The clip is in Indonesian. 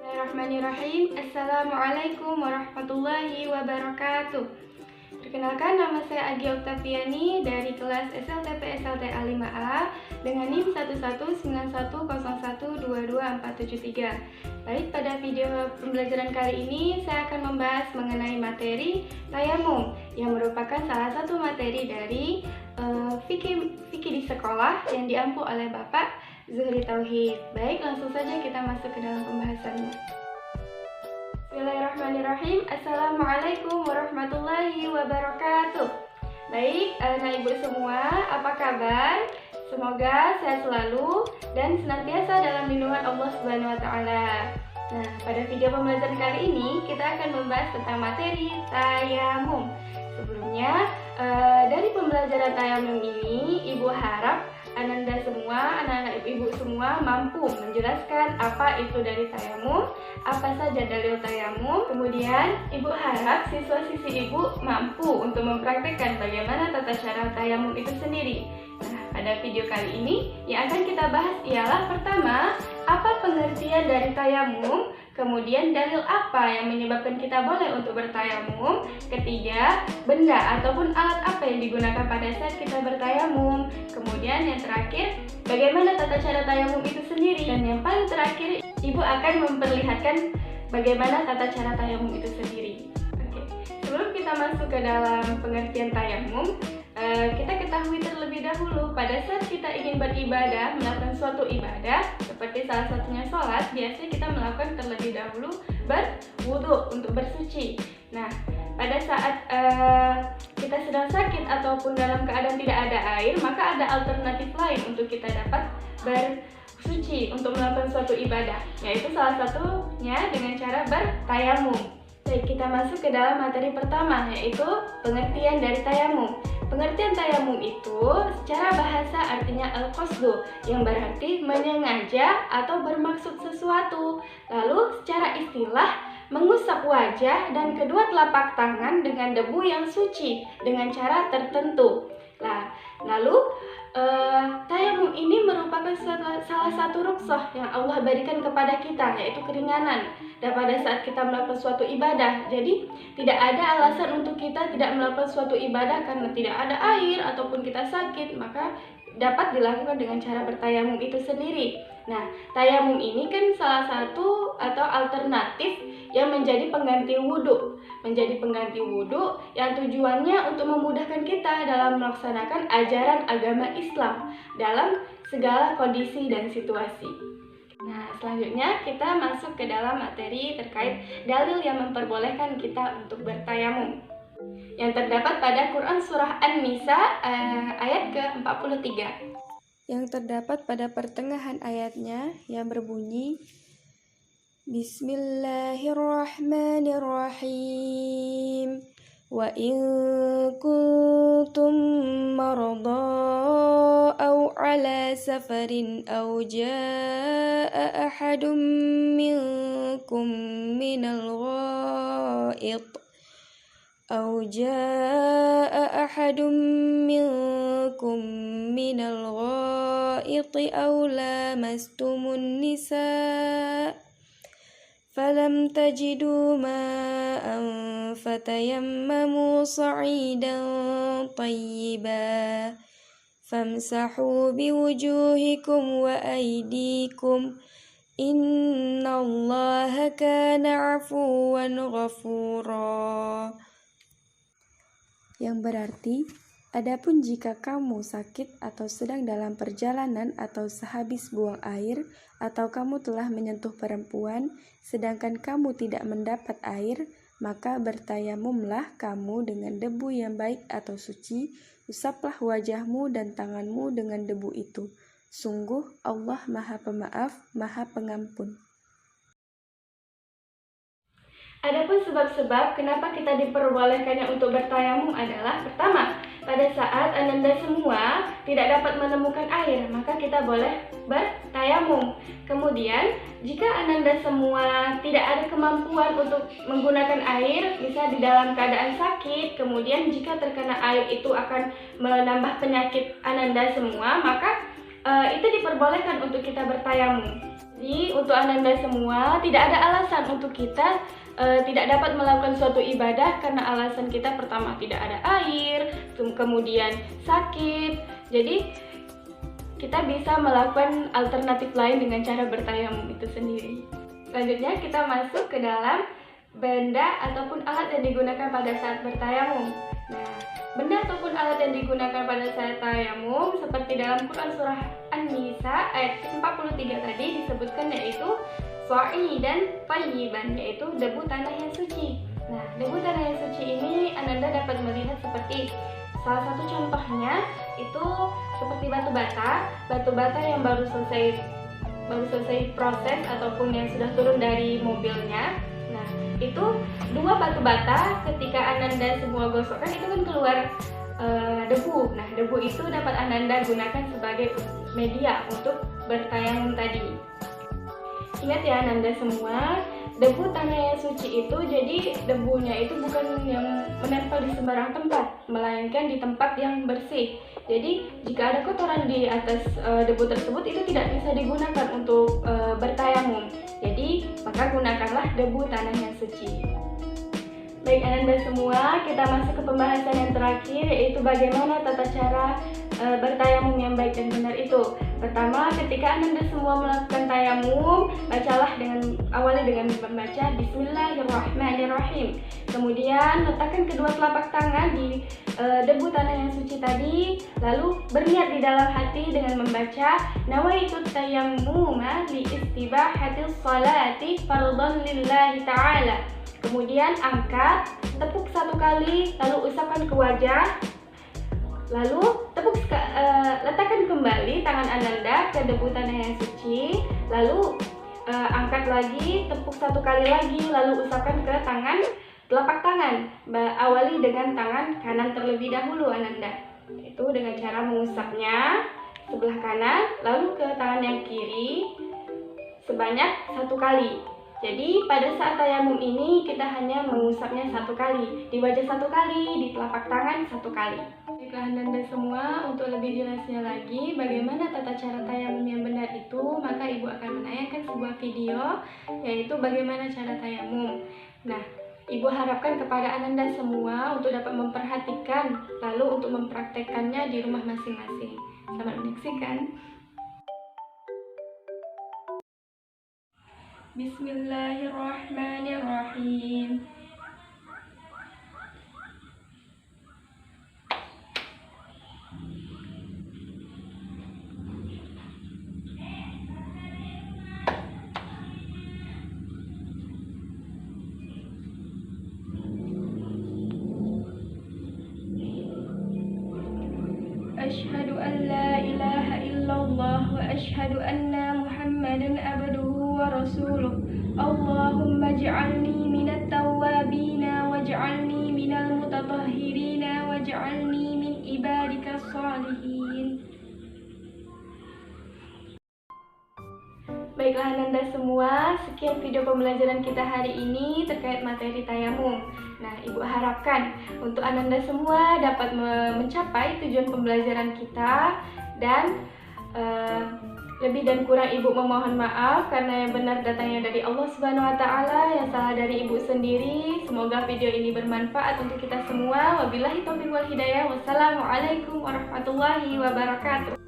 Bismillahirrahmanirrahim. Assalamualaikum warahmatullahi wabarakatuh. Perkenalkan, nama saya Agi Oktaviani dari kelas SLTP SLTA 5A dengan NIM 11910122473. Baik, pada video pembelajaran kali ini saya akan membahas mengenai materi tayamum yang merupakan salah satu materi dari fikih di sekolah yang diampu oleh Bapak Zuhri Tauhid. Baik, langsung saja kita masuk ke dalam pembahasannya. Bismillahirrahmanirrahim. Assalamualaikum warahmatullahi wabarakatuh. Baik, anak ibu semua, apa kabar? Semoga sehat selalu dan senantiasa dalam lindungan Allah Subhanahu wa taala. Nah, pada video pembelajaran kali ini kita akan membahas tentang materi tayamum. Sebelumnya, dari pembelajaran tayamum ini, Ibu harap Ananda semua, anak-anak ibu semua mampu menjelaskan apa itu dari tayamum, apa saja dalil tayamum. Kemudian Ibu harap siswa-siswi Ibu mampu untuk mempraktikkan bagaimana tata cara tayamum itu sendiri. Nah, pada video kali ini yang akan kita bahas ialah pertama, apa pengertian dari tayamum, kemudian dalil apa yang menyebabkan kita boleh untuk bertayamum, ketiga, benda ataupun alat apa yang digunakan pada saat kita bertayamum, kemudian yang terakhir, bagaimana tata cara tayamum itu sendiri, dan yang paling terakhir, Ibu akan memperlihatkan bagaimana tata cara tayamum itu sendiri. Oke. Sebelum kita masuk ke dalam pengertian tayamum, kita ketahui terlebih dahulu pada saat kita ingin beribadah, melakukan suatu ibadah seperti salah satunya sholat, biasanya kita melakukan terlebih dahulu berwudu untuk bersuci. Nah, pada saat kita sedang sakit ataupun dalam keadaan tidak ada air, maka ada alternatif lain untuk kita dapat bersuci untuk melakukan suatu ibadah, yaitu salah satunya dengan cara bertayamum. Baik, kita masuk ke dalam materi pertama, yaitu pengertian dari tayamum. Pengertian tayamum itu secara bahasa artinya al-qasdu, yang berarti menyengaja atau bermaksud sesuatu. Lalu secara istilah mengusap wajah dan kedua telapak tangan dengan debu yang suci dengan cara tertentu. Nah, lalu tayamum ini merupakan salah satu rukhsah yang Allah berikan kepada kita, yaitu keringanan. Dan pada saat kita melakukan suatu ibadah, jadi tidak ada alasan untuk kita tidak melakukan suatu ibadah karena tidak ada air ataupun kita sakit, maka dapat dilakukan dengan cara bertayamum itu sendiri. Nah, tayamum ini kan salah satu atau alternatif yang menjadi pengganti wudhu. Menjadi pengganti wudhu yang tujuannya untuk memudahkan kita dalam melaksanakan ajaran agama Islam dalam segala kondisi dan situasi. Nah, selanjutnya kita masuk ke dalam materi terkait dalil yang memperbolehkan kita untuk bertayamum, yang terdapat pada Quran Surah An-Nisa ayat ke-43, yang terdapat pada pertengahan ayatnya yang berbunyi Bismillahirrahmanirrahim. Wa in kuntum marada aw ala safarin aw jaa ahadun minkum minal ghaid أو جاء أحد منكم من الغائط أو لامستم النساء فلم تجدوا ماء فتيمموا صعيدا طيبا فامسحوا بوجوهكم وأيديكم إن الله كان عفوا غفورا. Yang berarti, adapun jika kamu sakit atau sedang dalam perjalanan atau sehabis buang air, atau kamu telah menyentuh perempuan, sedangkan kamu tidak mendapat air, maka bertayamumlah kamu dengan debu yang baik atau suci, usaplah wajahmu dan tanganmu dengan debu itu. Sungguh Allah Maha Pemaaf, Maha Pengampun. Adapun sebab-sebab kenapa kita diperbolehkannya untuk bertayamum adalah pertama, pada saat Ananda semua tidak dapat menemukan air, maka kita boleh bertayamum. Kemudian, jika Ananda semua tidak ada kemampuan untuk menggunakan air, bisa di dalam keadaan sakit, kemudian jika terkena air itu akan menambah penyakit Ananda semua, maka itu diperbolehkan untuk kita bertayamum. Jadi untuk Ananda semua, tidak ada alasan untuk kita tidak dapat melakukan suatu ibadah karena alasan kita pertama tidak ada air, kemudian sakit. Jadi kita bisa melakukan alternatif lain dengan cara bertayamum itu sendiri. Selanjutnya kita masuk ke dalam benda ataupun alat yang digunakan pada saat bertayamum. Nah, benda ataupun alat yang digunakan pada saat tayamum seperti dalam Quran surah An-Nisa ayat 43 tadi disebutkan yaitu So'i dan Tayyiban, yaitu debu tanah yang suci. Nah, debu tanah yang suci ini Ananda dapat melihat seperti salah satu contohnya itu seperti batu bata yang baru selesai proses ataupun yang sudah turun dari mobilnya. Nah, itu dua batu bata ketika Ananda semua gosokkan itu kan keluar debu. Nah, debu itu dapat Ananda gunakan sebagai media untuk bertayamum tadi. Ingat ya Ananda semua, debu tanah yang suci itu jadi debunya itu bukan yang menempel di sembarang tempat, melainkan di tempat yang bersih. Jadi jika ada kotoran di atas debu tersebut itu tidak bisa digunakan untuk bertayamum. Jadi maka gunakanlah debu tanah yang suci. Baik Ananda semua, kita masuk ke pembahasan yang terakhir, yaitu bagaimana tata cara bertayamum yang baik dan benar itu. Pertama, ketika Ananda semua melakukan tayamum, awali dengan membaca Bismillahirrahmanirrahim. Kemudian letakkan kedua telapak tangan di debu tanah yang suci tadi, lalu berniat di dalam hati dengan membaca Nawaitu tayammuma li istibahatis salati fardhan lillahi ta'ala. Kemudian angkat, tepuk satu kali, lalu usapkan ke wajah. Lalu letakkan kembali tangan Ananda ke debu tanah yang suci. Lalu angkat lagi, tepuk satu kali lagi, lalu usapkan ke telapak tangan. Awali dengan tangan kanan terlebih dahulu Ananda. Itu dengan cara mengusapnya sebelah kanan, lalu ke tangan yang kiri sebanyak satu kali. Jadi pada saat tayamum ini kita hanya mengusapnya satu kali, di wajah satu kali, di telapak tangan satu kali. Baiklah Ananda semua, untuk lebih jelasnya lagi bagaimana tata cara tayamum yang benar itu, maka Ibu akan menayangkan sebuah video yaitu bagaimana cara tayamum. Nah, Ibu harapkan kepada Ananda semua untuk dapat memperhatikan lalu untuk mempraktekkannya di rumah masing-masing. Selamat menyaksikan. Bismillahirrahmanirrahim. Asyhadu an la ilaha illallah wa asyhadu anna Muhammadan abduhu wa rasuluh. Allahumma ij'alni minat tawwabina waj'alni minal mutatahhirina waj'alni min ibadikas shalihin. Baiklah Ananda semua, sekian video pembelajaran kita hari ini terkait materi tayamum. Nah, Ibu harapkan untuk Ananda semua dapat mencapai tujuan pembelajaran kita dan lebih dan kurang Ibu memohon maaf karena yang benar datangnya dari Allah Subhanahu wa taala, yang salah dari Ibu sendiri. Semoga video ini bermanfaat untuk kita semua. Wabillahi taufiq wal hidayah. Wassalamualaikum warahmatullahi wabarakatuh.